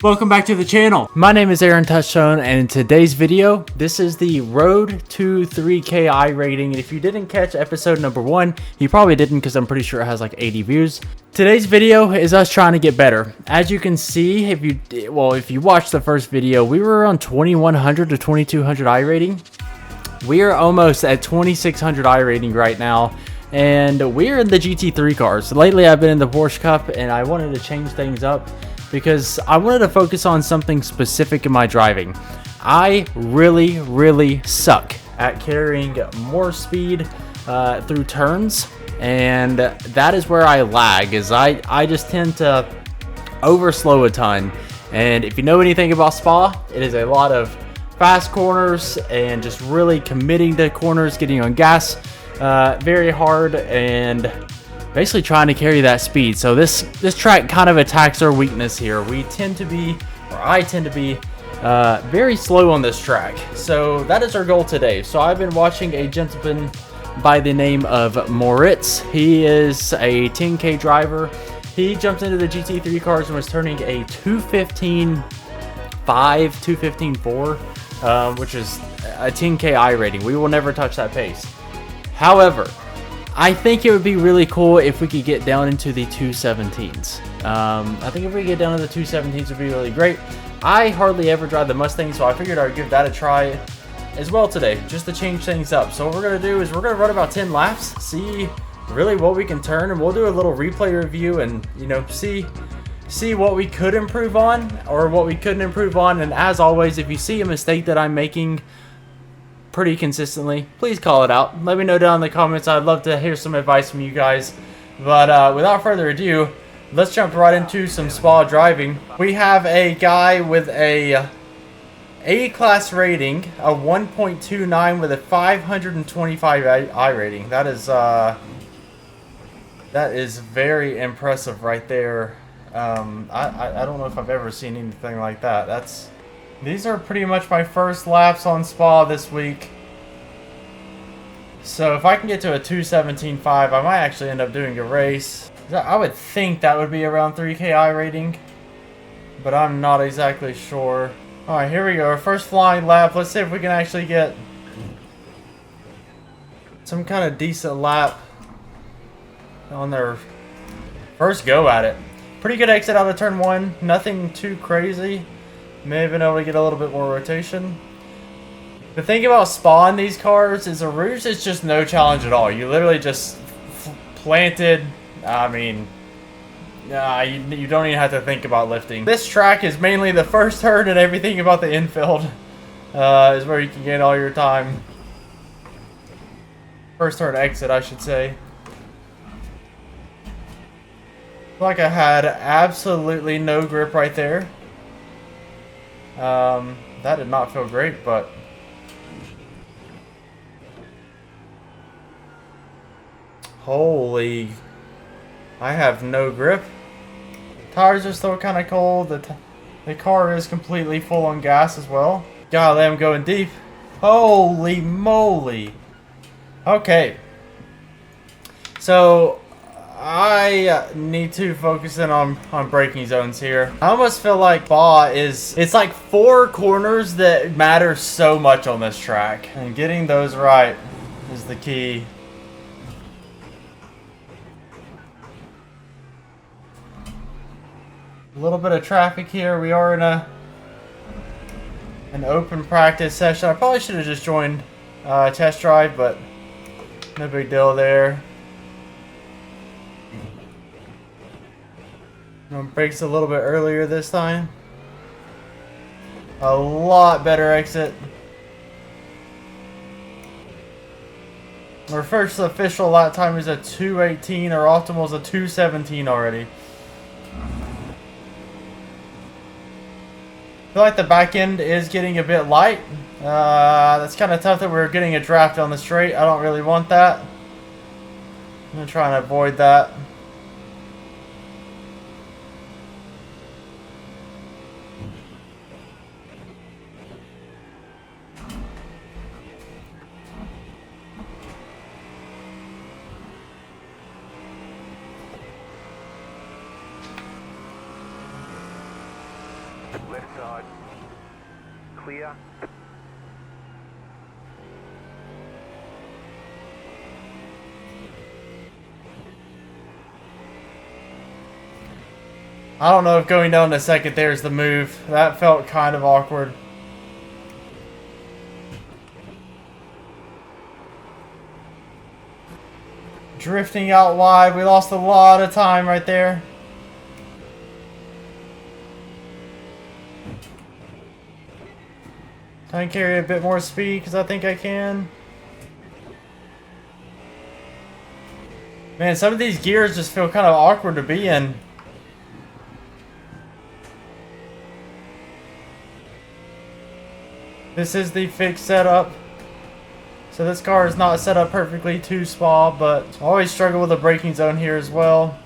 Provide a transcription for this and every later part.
Welcome back to the channel. My name is Aaron Touchstone, and in today's video, this is the Road to 3K iRating. And if you didn't catch episode number 1, you probably didn't because I'm pretty sure it has like 80 views. Today's video is us trying to get better. As you can see, if you watched the first video, we were on 2100 to 2200 iRating. We are almost at 2600 iRating right now. And we're in the GT3 cars. Lately, I've been in the Porsche Cup, and I wanted to change things up because I wanted to focus on something specific in my driving. I really suck at carrying more speed through turns, and that is where I lag. Is I just tend to overslow a ton. And if you know anything about Spa, it is a lot of fast corners and just really committing to corners, getting on gas very hard, and basically trying to carry that speed. So this track kind of attacks our weakness here. I tend to be very slow on this track. So that is our goal today. So I've been watching a gentleman by the name of Moritz. He is a 10K driver. He jumped into the GT3 cars and was turning a 215.5, 215.4, which is a 10K iRating. We will never touch that pace. However, I think it would be really cool if we could get down into the 217s. I think if we get down to the 217s, it would be really great. I hardly ever drive the Mustang, so I figured I would give that a try as well today, just to change things up. So what we're going to do is we're going to run about 10 laps, see really what we can turn, and we'll do a little replay review and, you know, see what we could improve on or what we couldn't improve on. And as always, if you see a mistake that I'm making pretty consistently, please call it out. Let me know down in the comments. I'd love to hear some advice from you guys. But without further ado, let's jump right into some Spa driving. We have a guy with a A-class rating, a 1.29 with a 525 iRating. That is very impressive right there. I don't know if I've ever seen anything like that. These are pretty much my first laps on Spa this week. So if I can get to a 217.5, I might actually end up doing a race. I would think that would be around 3K iRating, but I'm not exactly sure. Alright, here we go. Our first flying lap. Let's see if we can actually get some kind of decent lap on their first go at it. Pretty good exit out of turn 1. Nothing too crazy. May have been able to get a little bit more rotation. The thing about Spa in these cars is the rouge is just no challenge at all. You literally just planted. I mean, you don't even have to think about lifting. This track is mainly the first turn, and everything about the infield is where you can gain all your time. First turn exit, I should say. Like I had absolutely no grip right there. That did not feel great, but holy, I have no grip. Tires are still kind of cold. The car is completely full on gas as well. Golly, I'm going deep. Holy moly. Okay. So I need to focus in on braking zones here. I almost feel like Spa it's like 4 corners that matter so much on this track, and getting those right is the key. A little bit of traffic here. We are in an open practice session. I probably should have just joined test drive, but no big deal there. Brakes a little bit earlier this time. A lot better exit. Our first official lap time is a 2:18. Our optimal is a 2:17 already. I feel like the back end is getting a bit light. That's kind of tough that we're getting a draft on the straight. I don't really want that. I'm going to try and avoid that. Left side. Clear. I don't know if going down to second there is the move. That felt kind of awkward. Drifting out wide. We lost a lot of time right there. Try and carry a bit more speed because I think I can. Man, some of these gears just feel kind of awkward to be in. This is the fixed setup. So this car is not set up perfectly to Spa, but I always struggle with the braking zone here as well.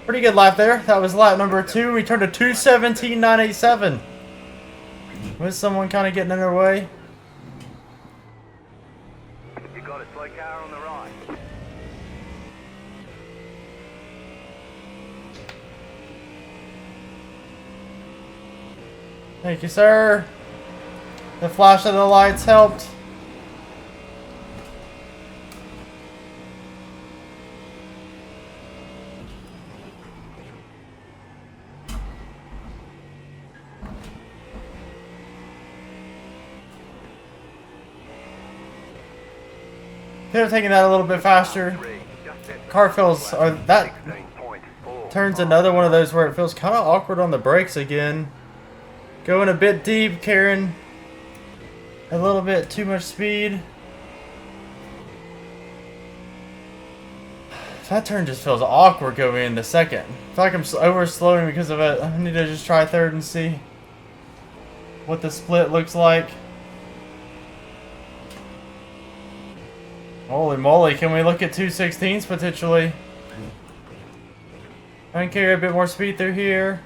Pretty good lap there. That was lap number 2. We turned to 2:17.987. With someone kind of getting in their way. You got a slow car on the right. Thank you, sir. The flash of the lights helped. Could have taken that a little bit faster. Car feels, or that turns another one of those where it feels kind of awkward on the brakes again. Going a bit deep, carrying a little bit too much speed. That turn just feels awkward going into second. I feel like I'm over slowing because of it. I need to just try third and see what the split looks like. Holy moly, can we look at 2/16s potentially? I can carry a bit more speed through here.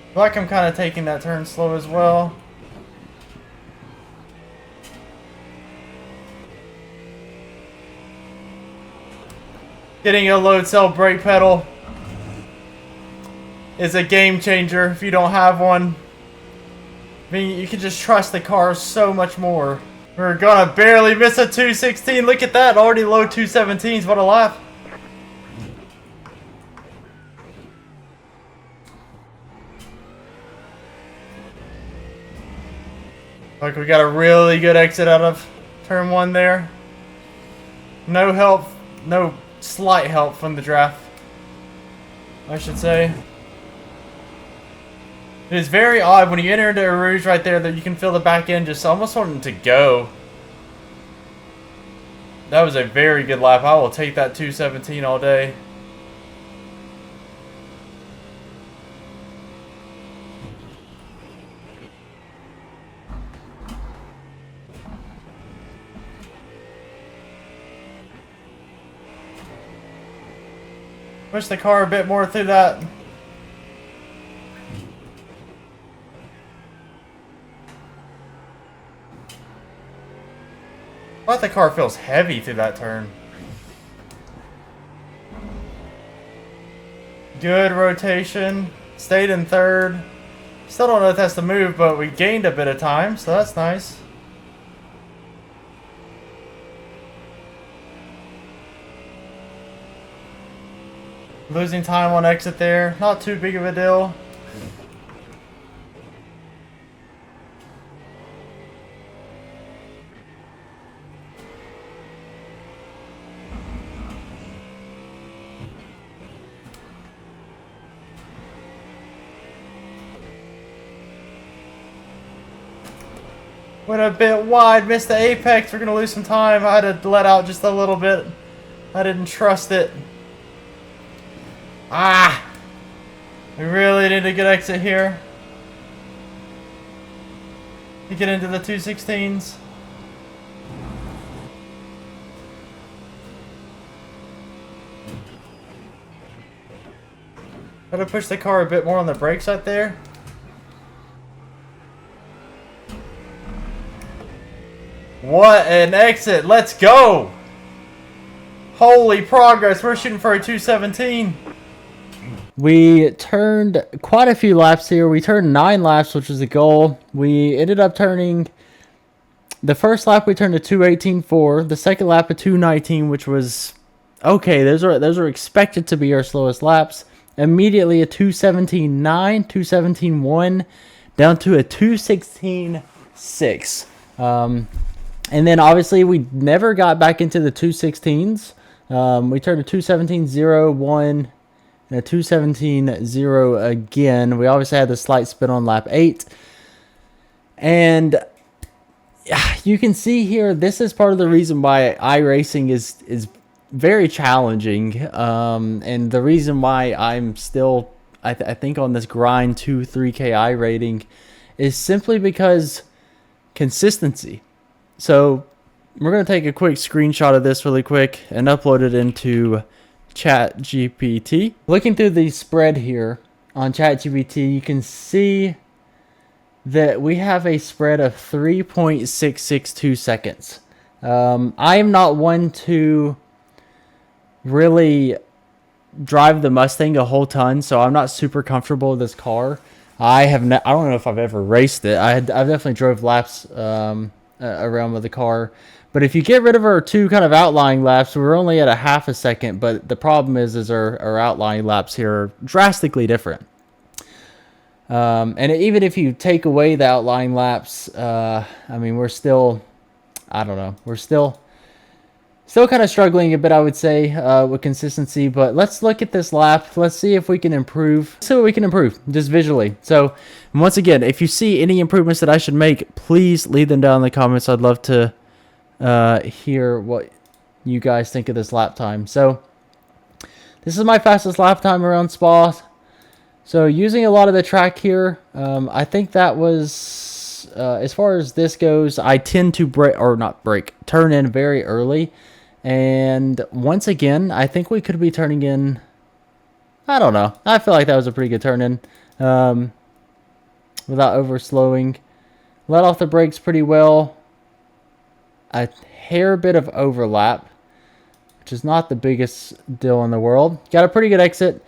I feel like I'm kind of taking that turn slow as well. Getting a load cell brake pedal is a game changer if you don't have one. I mean, you can just trust the car so much more. We're gonna barely miss a 2:16. Look at that, already low 2:17s. What a lap. Like, we got a really good exit out of turn 1 there. No help, no slight help from the draft, I should say. It is very odd when you enter into a Rouge right there that you can feel the back end just almost wanting to go. That was a very good lap. I will take that 2:17 all day. Push the car a bit more through that. I thought the car feels heavy through that turn. Good rotation. Stayed in third. Still don't know if that's the move, but we gained a bit of time, so that's nice. Losing time on exit there. Not too big of a deal. Went a bit wide, missed the apex. We're going to lose some time. I had to let out just a little bit. I didn't trust it. Ah! We really need a good exit here to get into the 2:16s. Gotta push the car a bit more on the brakes right there. What an exit. Let's go. Holy progress. We're shooting for a 217. We turned quite a few laps here. We turned 9 laps, which was the goal. We ended up turning... The first lap we turned a 218.4. The second lap a 219, which was... Okay, those are expected to be our slowest laps. Immediately a 217.9, 217.1, down to a 216.6. And then obviously we never got back into the 216s. We turned a 217.01 and a 217.0 again. We obviously had the slight spin on lap 8. And you can see here, this is part of the reason why iRacing is very challenging. And the reason why I'm still, I think, on this grind 2-3K iRating is simply because consistency. So we're going to take a quick screenshot of this really quick and upload it into ChatGPT. Looking through the spread here on ChatGPT, you can see that we have a spread of 3.662 seconds. I am not one to really drive the Mustang a whole ton, so I'm not super comfortable with this car. I don't know if I've ever raced it. I've definitely drove laps around with the car. But if you get rid of our 2 kind of outlying laps, we're only at a half a second. But the problem is our outlying laps here are drastically different. And even if you take away the outlying laps, I mean, we're still, I don't know, we're still kind of struggling a bit, I would say, with consistency. But let's look at this lap. Let's see if we can improve. See what we can improve, just visually. So, once again, if you see any improvements that I should make, please leave them down in the comments. I'd love to hear what you guys think of this lap time. So, this is my fastest lap time around Spa. So, using a lot of the track here, I think that was, as far as this goes, I tend to turn in very early. And once again, I think we could be turning in, I don't know. I feel like that was a pretty good turn in without overslowing. Let off the brakes pretty well. A hair bit of overlap, which is not the biggest deal in the world. Got a pretty good exit.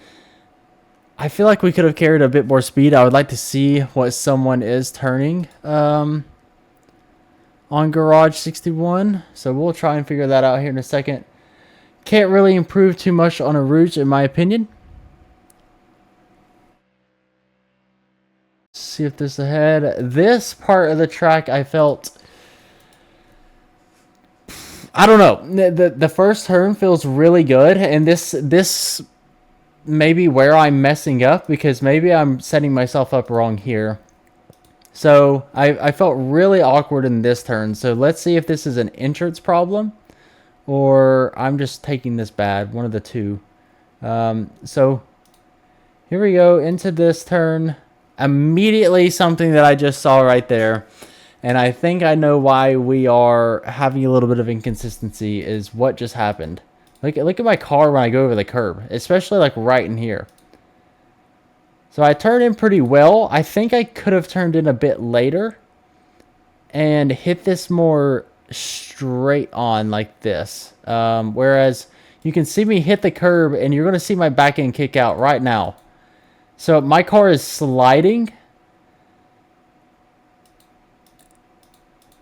I feel like we could have carried a bit more speed. I would like to see what someone is turning on Garage 61. So we'll try and figure that out here in a second. Can't really improve too much on a Rouge, in my opinion. See if this ahead. This part of the track, I felt, I don't know. The first turn feels really good, and this may be where I'm messing up, because maybe I'm setting myself up wrong here. So I felt really awkward in this turn. So let's see if this is an entrance problem or I'm just taking this bad. One of the two. So here we go into this turn. Immediately something that I just saw right there. And I think I know why we are having a little bit of inconsistency is what just happened. Look at my car when I go over the curb, especially like right in here. So I turned in pretty well. I think I could have turned in a bit later and hit this more straight on like this. Whereas you can see me hit the curb and you're going to see my back end kick out right now. So my car is sliding.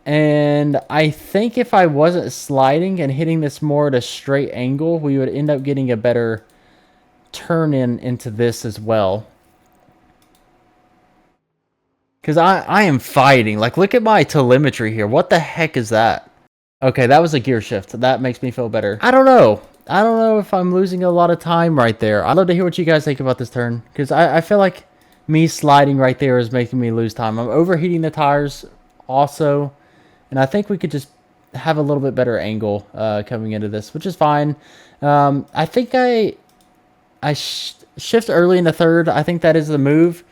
And I think if I wasn't sliding and hitting this more at a straight angle, we would end up getting a better turn into this as well. Because I am fighting. Like, look at my telemetry here. What the heck is that? Okay, that was a gear shift. That makes me feel better. I don't know. I don't know if I'm losing a lot of time right there. I'd love to hear what you guys think about this turn. Because I feel like me sliding right there is making me lose time. I'm overheating the tires also. And I think we could just have a little bit better angle coming into this, which is fine. I think I shift early in the third. I think that is the move.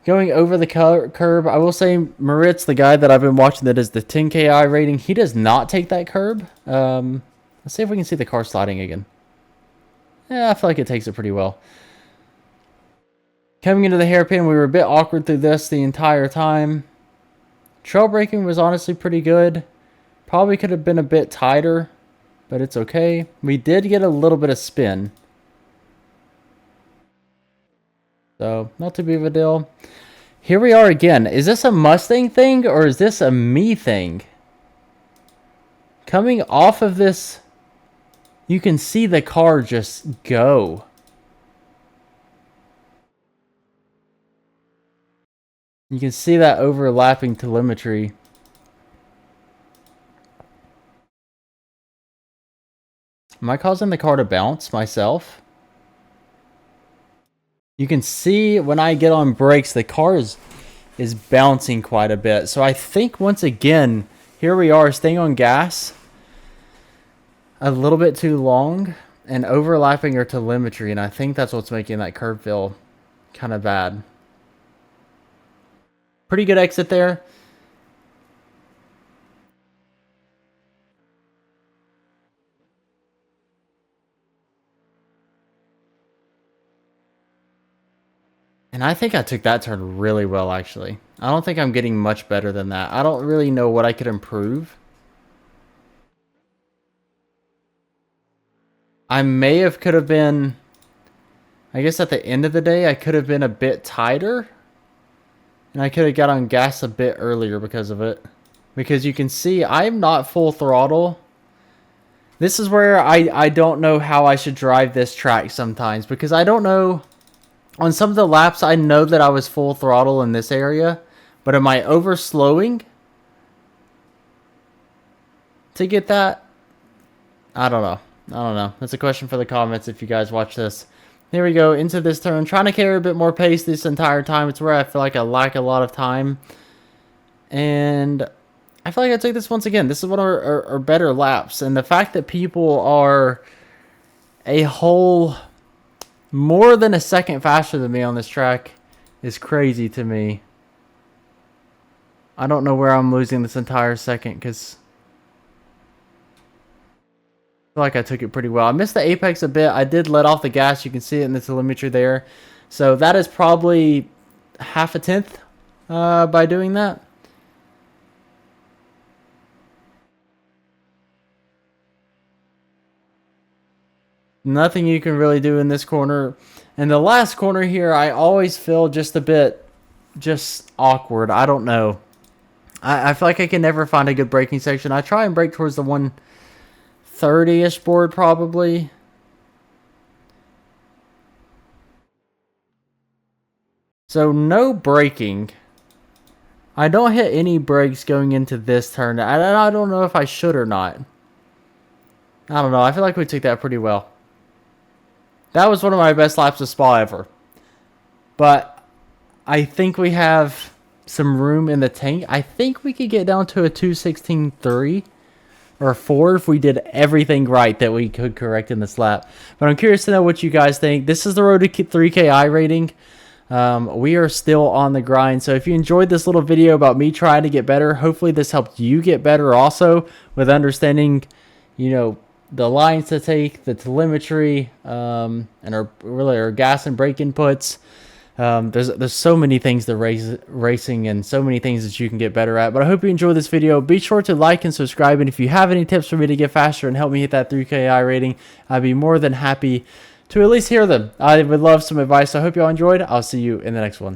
Going over the curb, I will say Moritz, the guy that I've been watching that is the 10K iRating, he does not take that curb. Let's see if we can see the car sliding again. Yeah, I feel like it takes it pretty well. Coming into the hairpin, we were a bit awkward through this the entire time. Trail braking was honestly pretty good. Probably could have been a bit tighter, but it's okay. We did get a little bit of spin. So, not too big of a deal. Here we are again. Is this a Mustang thing or is this a me thing? Coming off of this, you can see the car just go. You can see that overlapping telemetry. Am I causing the car to bounce myself? You can see when I get on brakes, the car is bouncing quite a bit. So I think once again, here we are staying on gas a little bit too long and overlapping our telemetry. And I think that's what's making that curve feel kind of bad. Pretty good exit there. And I think I took that turn really well, actually. I don't think I'm getting much better than that. I don't really know what I could improve. I could have been, I guess at the end of the day, I could have been a bit tighter. And I could have got on gas a bit earlier because of it. Because you can see, I'm not full throttle. This is where I don't know how I should drive this track sometimes. Because I don't know. On some of the laps, I know that I was full throttle in this area. But am I overslowing to get that? I don't know. I don't know. That's a question for the comments if you guys watch this. Here we go into this turn. Trying to carry a bit more pace this entire time. It's where I feel like I lack a lot of time. And I feel like I took this once again. This is one of our better laps. And the fact that people are a whole more than a second faster than me on this track is crazy to me. I don't know where I'm losing this entire second because I feel like I took it pretty well. I missed the apex a bit. I did let off the gas. You can see it in the telemetry there. So that is probably half a tenth by doing that. Nothing you can really do in this corner. And the last corner here, I always feel just a bit awkward. I don't know. I feel like I can never find a good braking section. I try and brake towards the 130-ish board probably. So no braking. I don't hit any brakes going into this turn. I don't know if I should or not. I don't know. I feel like we took that pretty well. That was one of my best laps of Spa ever. But I think we have some room in the tank. I think we could get down to a 2:16.3 or 4 if we did everything right that we could correct in this lap. But I'm curious to know what you guys think. This is the road to 3K iRating. We are still on the grind. So if you enjoyed this little video about me trying to get better, hopefully this helped you get better also with understanding, you know, the lines to take, the telemetry, and our gas and brake inputs. There's so many things to racing and so many things that you can get better at. But I hope you enjoyed this video. Be sure to like and subscribe. And if you have any tips for me to get faster and help me hit that 3K iRating, I'd be more than happy to at least hear them. I would love some advice. So I hope y'all enjoyed. I'll see you in the next one.